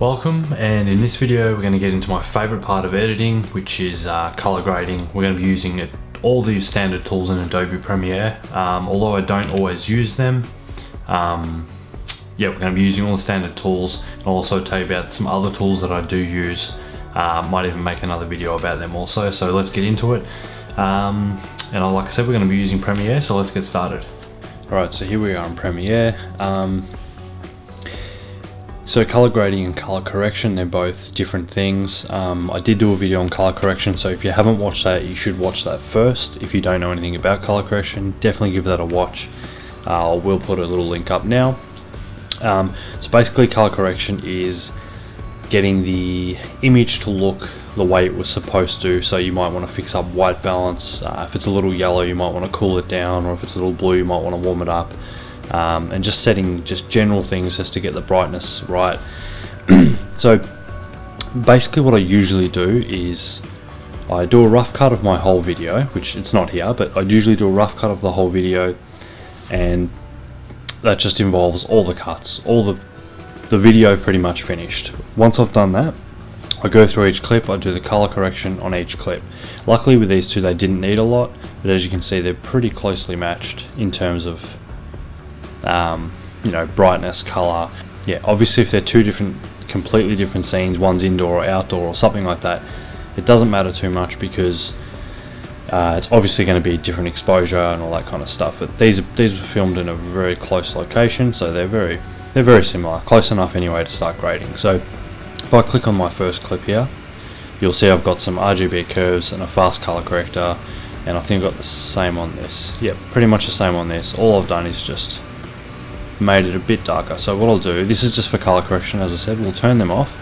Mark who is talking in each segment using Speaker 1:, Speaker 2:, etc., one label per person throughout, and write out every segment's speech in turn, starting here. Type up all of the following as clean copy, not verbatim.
Speaker 1: Welcome, and in this video we're going to get into my favorite part of editing, which is color grading. We're going to be using all the standard tools in Adobe Premiere, although I don't always use them. Yeah, we're going to be using all the standard tools, and I'll also tell you about some other tools that I do use. Might even make another video about them also, so let's get into it. And like I said, we're going to be using Premiere, so let's get started. Alright, so here we are in Premiere. So color grading and color correction, they're both different things. I did do a video on color correction, so if you haven't watched that, you should watch that first. If you don't know anything about color correction, definitely give that a watch. I will put a little link up now. So basically color correction is getting the image to look the way it was supposed to. So you might want to fix up white balance. If it's a little yellow, you might want to cool it down, or if it's a little blue, you might want to warm it up. And just setting just general things just to get the brightness right. So basically what I usually do is I do a rough cut of my whole video, which it's not here, but I usually do a rough cut of the whole video, and that just involves all the cuts, all the video pretty much finished. Once I've done that, I go through each clip, I do the color correction on each clip. Luckily with these two they didn't need a lot, but as you can see they're pretty closely matched in terms of you know, brightness, color. Yeah, obviously if they're two completely different scenes, one's indoor or outdoor or something like that, it doesn't matter too much because it's obviously going to be different exposure and all that kind of stuff. But these were filmed in a very close location, so they're very similar, close enough anyway to start grading. So if I click on my first clip here, you'll see I've got some RGB curves and a fast color corrector, and I think I've got the same on this. Yep, pretty much the same on this. All I've done is just made it a bit darker. So what I'll do, this is just for color correction, as I said, we'll turn them off.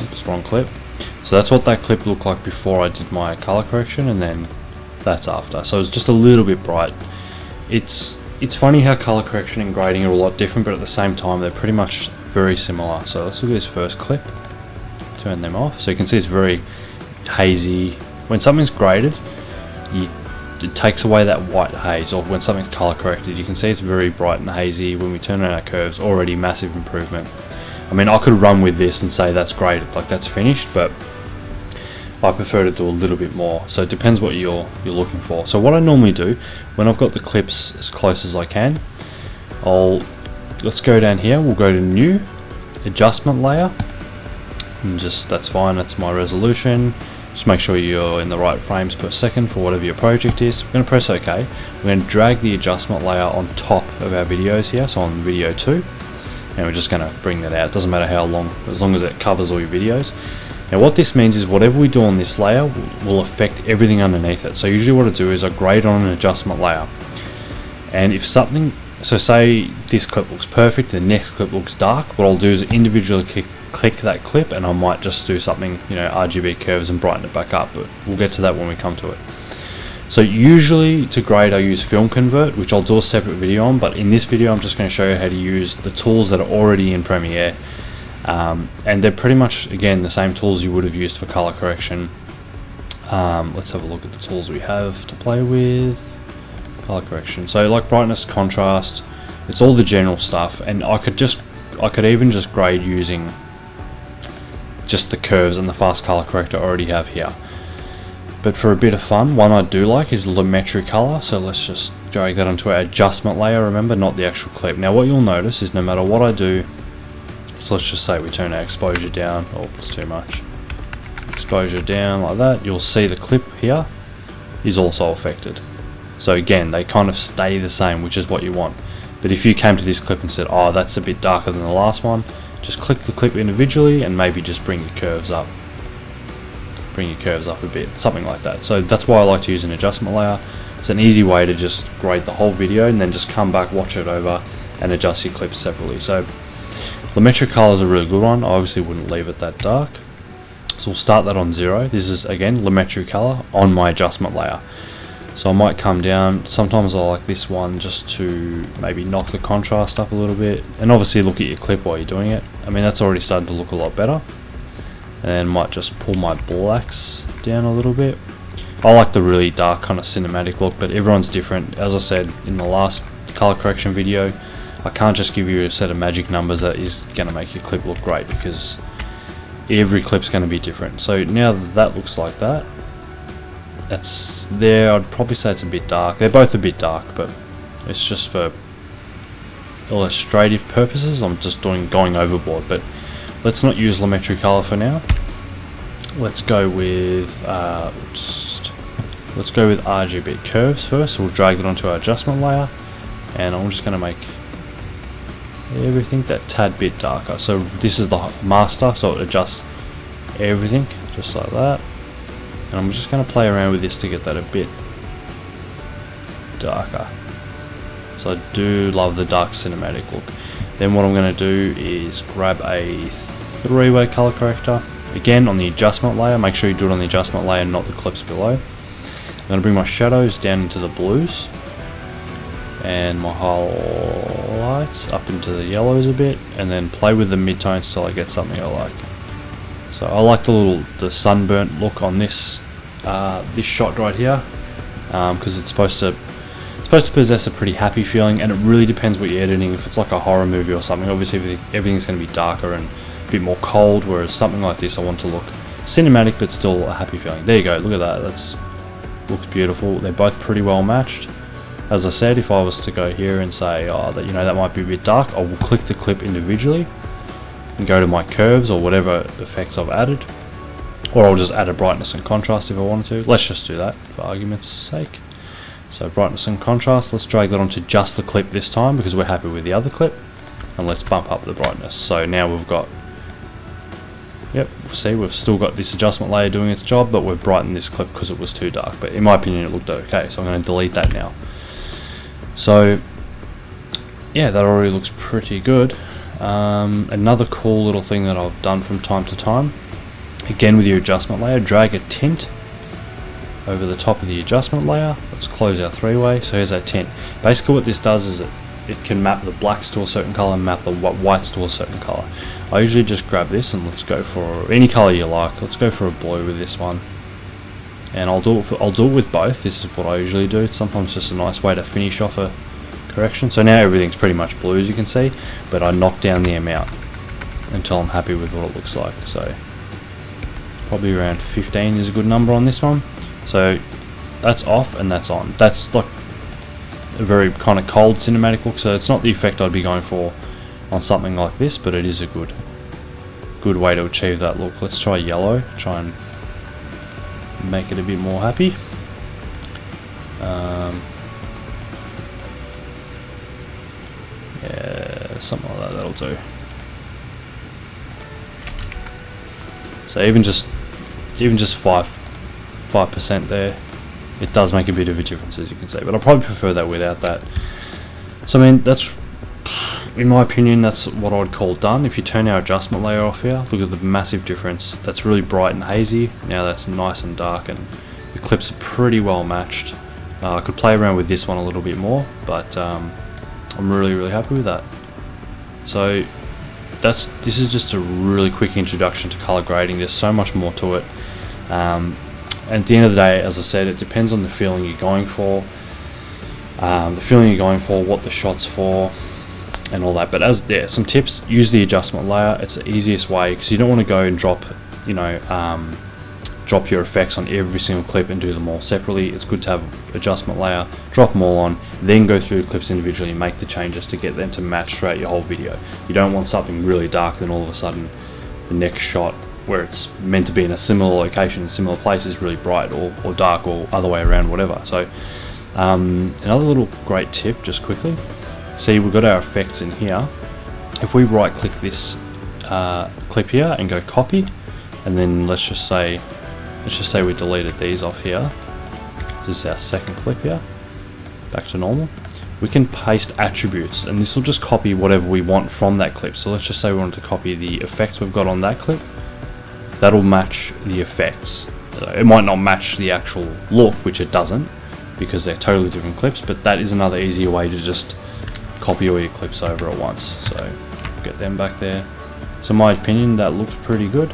Speaker 1: Oops, wrong clip. So that's what that clip looked like before I did my color correction, and then that's after. So it's just a little bit bright. It's funny how color correction and grading are a lot different, but at the same time they're pretty much very similar. So let's look at this first clip, turn them off. So you can see it's very hazy. When something's graded, it takes away that white haze, or when something's color corrected, you can see it's very bright and hazy. When we turn on our curves, already massive improvement. I mean, I could run with this and say that's graded, like that's finished, but I prefer to do a little bit more. So it depends what you're looking for. So what I normally do when I've got the clips as close as I can, let's go down here, we'll go to new adjustment layer, and that's fine, that's my resolution. Just make sure you're in the right frames per second for whatever your project is. We're going to press OK. We're going to drag the adjustment layer on top of our videos here, so on video 2, and we're just going to bring that out. It doesn't matter how long, as long as it covers all your videos. Now what this means is whatever we do on this layer will affect everything underneath it. So usually what I do is I grade on an adjustment layer, and if something, so say this clip looks perfect, the next clip looks dark, what I'll do is individually click that clip, and I might just do something, you know, RGB curves and brighten it back up, but we'll get to that when we come to it. So usually to grade I use FilmConvert, which I'll do a separate video on, but in this video I'm just going to show you how to use the tools that are already in Premiere, and they're pretty much, again, the same tools you would have used for color correction. Let's have a look at the tools we have to play with. Color correction, so like brightness, contrast, it's all the general stuff, and I could even just grade using just the curves and the fast color corrector I already have here. But for a bit of fun, one I do like is lumetri color, so let's just drag that onto our adjustment layer, remember, not the actual clip. Now what you'll notice is no matter what I do, so let's just say we turn our exposure down, oh it's too much, exposure down like that, you'll see the clip here is also affected. So again, they kind of stay the same, which is what you want. But if you came to this clip and said, oh, that's a bit darker than the last one, just click the clip individually and maybe just bring your curves up. Bring your curves up a bit, something like that. So that's why I like to use an adjustment layer. It's an easy way to just grade the whole video and then just come back, watch it over, and adjust your clips separately. So lumetri color is a really good one. I obviously wouldn't leave it that dark. So we'll start that on 0. This is, again, lumetri color on my adjustment layer. So I might come down, sometimes I like this one just to maybe knock the contrast up a little bit, and obviously look at your clip while you're doing it. I mean, that's already starting to look a lot better. And then might just pull my blacks down a little bit. I like the really dark kind of cinematic look, but everyone's different. As I said in the last color correction video, I can't just give you a set of magic numbers that is going to make your clip look great, because every clip's going to be different. So now that looks like that. That's there. I'd probably say it's a bit dark. They're both a bit dark, but it's just for illustrative purposes. I'm just going overboard, but let's not use Lumetri color for now. Let's go with let's go with RGB curves first. So we'll drag it onto our adjustment layer, and I'm just going to make everything that tad bit darker. So this is the master, so it adjusts everything just like that. And I'm just going to play around with this to get that a bit darker. So I do love the dark cinematic look. Then what I'm going to do is grab a three-way color corrector. Again, on the adjustment layer, make sure you do it on the adjustment layer, not the clips below. I'm going to bring my shadows down into the blues, and my highlights up into the yellows a bit, and then play with the midtones till I get something I like. So I like the sunburnt look on this this shot right here, because it's supposed to possess a pretty happy feeling, and it really depends what you're editing. If it's like a horror movie or something, obviously everything's going to be darker and a bit more cold, whereas something like this I want to look cinematic but still a happy feeling. There you go, look at that, looks beautiful. They're both pretty well matched. As I said, if I was to go here and say, oh, that, you know, that might be a bit dark, I will click the clip individually and go to my curves or whatever effects I've added, or I'll just add a brightness and contrast if I wanted to. Let's just do that for argument's sake. So brightness and contrast, let's drag that onto just the clip this time because we're happy with the other clip, and let's bump up the brightness. So now we've got, yep, see, we've still got this adjustment layer doing its job, but we've brightened this clip because it was too dark. But in my opinion it looked okay, so I'm going to delete that now. So yeah, that already looks pretty good. Another cool little thing that I've done from time to time, again with your adjustment layer, drag a tint over the top of the adjustment layer. Let's close our three-way. So here's our tint. Basically what this does is it can map the blacks to a certain color and map the whites to a certain color. I usually just grab this and let's go for any color you like. Let's go for a blue with this one, and I'll do it with both. This is what I usually do. It's sometimes just a nice way to finish off a correction. So now everything's pretty much blue, as you can see, but I knock down the amount until I'm happy with what it looks like. So probably around 15 is a good number on this one. So that's off and that's on. That's like a very kind of cold cinematic look, so it's not the effect I'd be going for on something like this, but it is a good way to achieve that look. Let's try yellow, try and make it a bit more happy. Yeah, something like that, that'll do. So even just 5% there, it does make a bit of a difference, as you can see, but I probably prefer that without that. So I mean, that's, in my opinion, that's what I'd call done. If you turn our adjustment layer off here, look at the massive difference. That's really bright and hazy, now that's nice and dark, and the clips are pretty well matched. I could play around with this one a little bit more, but I'm really happy with that. So this is just a really quick introduction to color grading. There's so much more to it. At the end of the day, as I said, it depends on the feeling you're going for, what the shot's for, and all that. But as there, some tips: use the adjustment layer. It's the easiest way, because you don't want to go and drop, drop your effects on every single clip and do them all separately. It's good to have an adjustment layer, drop them all on, then go through the clips individually and make the changes to get them to match throughout your whole video. You don't want something really dark, then all of a sudden the next shot, where it's meant to be in a similar location, similar place, is really bright or dark, or other way around, whatever. So another little great tip, just quickly, see, we've got our effects in here. If we right click this clip here and go copy, and then let's just say we deleted these off here, this is our second clip here, back to normal, we can paste attributes, and this will just copy whatever we want from that clip. So let's just say we want to copy the effects we've got on that clip. That'll match the effects. It might not match the actual look, which it doesn't, because they're totally different clips, but that is another easier way to just copy all your clips over at once. So get them back there. So in my opinion, that looks pretty good.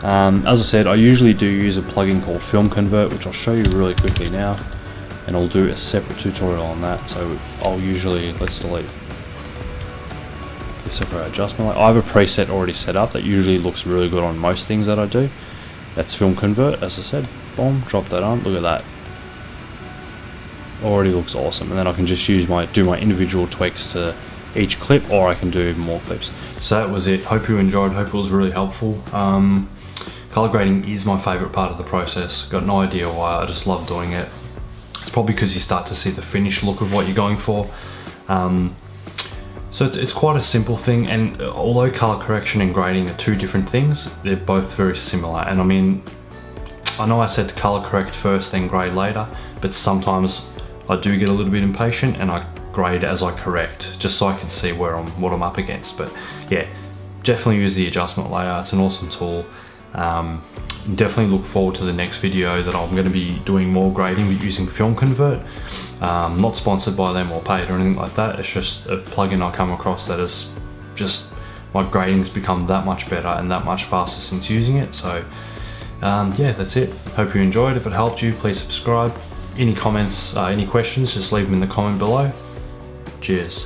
Speaker 1: As I said, I usually do use a plugin called FilmConvert, which I'll show you really quickly now, and I'll do a separate tutorial on that. So I'll usually, let's delete separate adjustment layer. I have a preset already set up that usually looks really good on most things that I do. That's FilmConvert, as I said. Boom, drop that on. Look at that. Already looks awesome. And then I can just use do my individual tweaks to each clip, or I can do even more clips. So that was it. Hope you enjoyed. Hope it was really helpful. Color grading is my favorite part of the process. Got no idea why. I just love doing it. It's probably because you start to see the finished look of what you're going for. So it's quite a simple thing, and although color correction and grading are two different things, they're both very similar. And I mean, I know I said to color correct first, then grade later, but sometimes I do get a little bit impatient and I grade as I correct, just so I can see what I'm up against. But yeah, definitely use the adjustment layer. It's an awesome tool. Definitely look forward to the next video that I'm going to be doing more grading using FilmConvert. Not sponsored by them or paid or anything like that. It's just a plugin I come across that has just, my grading's become that much better and that much faster since using it. So yeah, that's it. Hope you enjoyed. If it helped you, please subscribe. Any comments, any questions, just leave them in the comment below. Cheers.